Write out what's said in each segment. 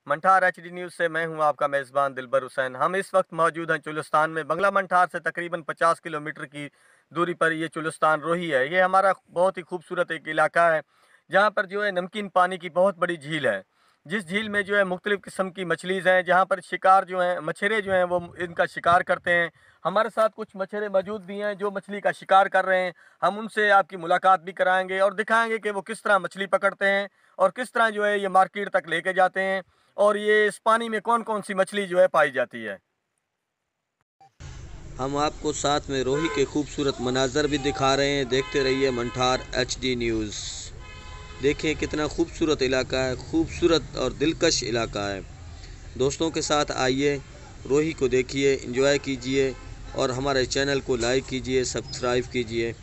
Manthar HD news से मैं हूं आपका मेज़बान दिलबर हुसैन। हम इस वक्त मौजूद हैं चुलिस्तान में। बंगला मंठार से तकरीबन 50 किलोमीटर की दूरी पर ये चुलिस्तान रोही है। ये हमारा बहुत ही खूबसूरत एक इलाका है, जहाँ पर जो है नमकीन पानी की बहुत बड़ी झील है। जिस झील में जो है मुख्तलिफ़ किस्म की मछलीज़ हैं, जहाँ पर शिकार जो हैं मछेरे जो हैं वो इनका शिकार करते हैं। हमारे साथ कुछ मछेरे मौजूद भी हैं जो मछली का शिकार कर रहे हैं। हम उनसे आपकी मुलाकात भी कराएंगे और दिखाएंगे कि वो किस तरह मछली पकड़ते हैं और किस तरह जो है ये मार्केट तक लेके जाते हैं, और ये इस पानी में कौन कौन सी मछली जो है पाई जाती है। हम आपको साथ में रोही के खूबसूरत मनाजर भी दिखा रहे हैं। देखते रहिए मंठार एचडी न्यूज़। देखें कितना खूबसूरत इलाका है, खूबसूरत और दिलकश इलाका है। दोस्तों के साथ आइए, रोही को देखिए, एंजॉय कीजिए और हमारे चैनल को लाइक कीजिए, सब्सक्राइब कीजिए।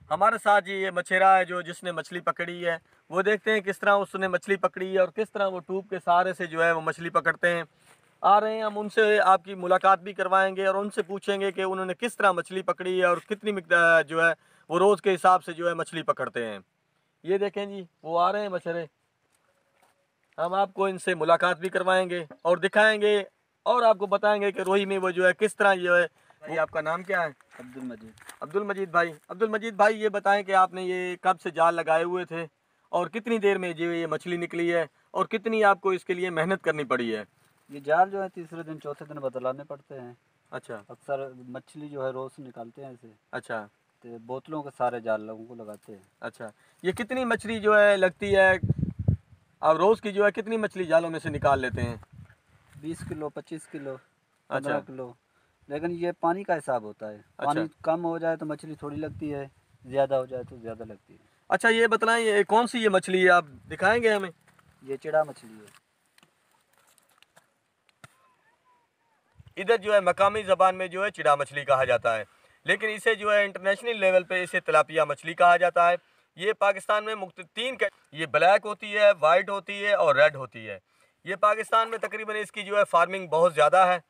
हमारे साथ ये मछेरा है जो जिसने मछली पकड़ी है। वो देखते हैं किस तरह उसने मछली पकड़ी है और किस तरह वो ट्यूब के सहारे से जो है वो मछली पकड़ते हैं। आ रहे हैं, हम उनसे आपकी मुलाकात भी करवाएंगे और उनसे पूछेंगे कि उन्होंने किस तरह मछली पकड़ी है और कितनी मिकदार जो है वो रोज़ के हिसाब से जो है मछली पकड़ते हैं। ये देखें जी, वो आ रहे हैं मछेरे। हम आपको इनसे मुलाकात भी करवाएंगे और दिखाएंगे और आपको बताएंगे कि रोही में वो जो है किस तरह जो है। भाई, आपका नाम क्या है? अब्दुल मजीद। अब्दुल मजीद भाई। अब्दुल मजीद भाई, ये बताएं कि आपने ये कब से जाल लगाए हुए थे और कितनी देर में जो ये मछली निकली है और कितनी आपको इसके लिए मेहनत करनी पड़ी है? ये जाल जो है तीसरे दिन चौथे दिन बदलाने पड़ते हैं। अच्छा अक्सर मछली जो है रोज निकालते हैं इसे, अच्छा तो बोतलों के सारे जाल लोगों को लगाते हैं। अच्छा। ये कितनी मछली जो है लगती है? आप रोज़ की जो है कितनी मछली जालों में से निकाल लेते हैं? 20 किलो, 25 किलो, अच्छा 15 किलो। लेकिन ये पानी का हिसाब होता है। अच्छा पानी कम हो जाए तो मछली थोड़ी लगती है, ज़्यादा हो जाए तो ज़्यादा लगती है। अच्छा। ये बताएं, ये कौन सी ये मछली है, आप दिखाएंगे हमें? ये चिड़ा मछली है। इधर जो है मकामी ज़बान में जो है चिड़ा मछली कहा जाता है, लेकिन इसे जो है इंटरनेशनल लेवल पे इसे तिलापिया मछली कहा जाता है। ये पाकिस्तान में ये ब्लैक होती है, वाइट होती है और रेड होती है। ये पाकिस्तान में तकरीबन इसकी जो है फार्मिंग बहुत ज़्यादा है।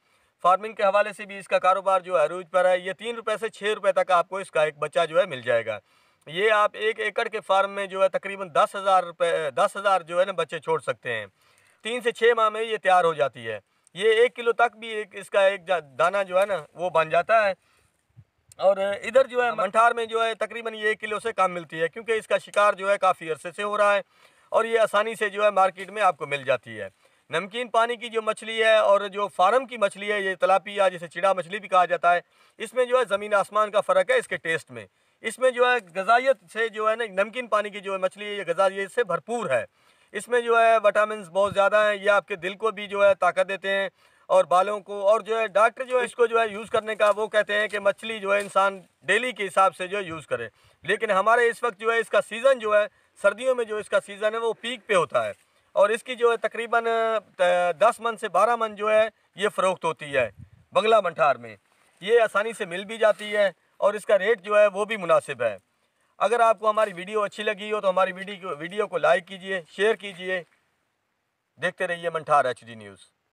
फार्मिंग के हवाले से भी इसका कारोबार जो है अरूज पर है। ये 3 रुपये से 6 रुपये तक आपको इसका एक बच्चा जो है मिल जाएगा। ये आप 1 एकड़ के फार्म में जो है तकरीबन 10,000 जो है ना बच्चे छोड़ सकते हैं। 3 से 6 माह में ये तैयार हो जाती है। ये 1 किलो तक भी इसका एक दाना जो है ना वो बन जाता है। और इधर जो है मंठार में जो है तकरीबन ये 1 किलो से कम मिलती है, क्योंकि इसका शिकार जो है काफ़ी अरसे से हो रहा है और ये आसानी से जो है मार्केट में आपको मिल जाती है। नमकीन पानी की जो मछली है और जो फार्म की मछली है, ये तलापिया जिसे चिड़ा मछली भी कहा जाता है, इसमें जो है ज़मीन आसमान का फ़र्क है इसके टेस्ट में। इसमें जो है गज़ाइयत से जो है ना नमकीन पानी की जो है मछली है, ये गज़ाइयत से भरपूर है। इसमें जो है विटामिन बहुत ज़्यादा हैं। ये आपके दिल को भी जो है ताकत देते हैं और बालों को। और जो है डॉक्टर जो है इसको जो है यूज़ करने का वो कहते हैं कि मछली जो है इंसान डेली के हिसाब से जो है यूज़ करे। लेकिन हमारे इस वक्त जो है इसका सीज़न जो है सर्दियों में जो इसका सीज़न है वो पीक पे होता है और इसकी जो है तकरीबन 10 मन से 12 मन जो है ये फ़रोख्त होती है बंगला मंठार में। ये आसानी से मिल भी जाती है और इसका रेट जो है वो भी मुनासिब है। अगर आपको हमारी वीडियो अच्छी लगी हो तो हमारी वीडियो को लाइक कीजिए, शेयर कीजिए। देखते रहिए मंठार एचडी न्यूज़।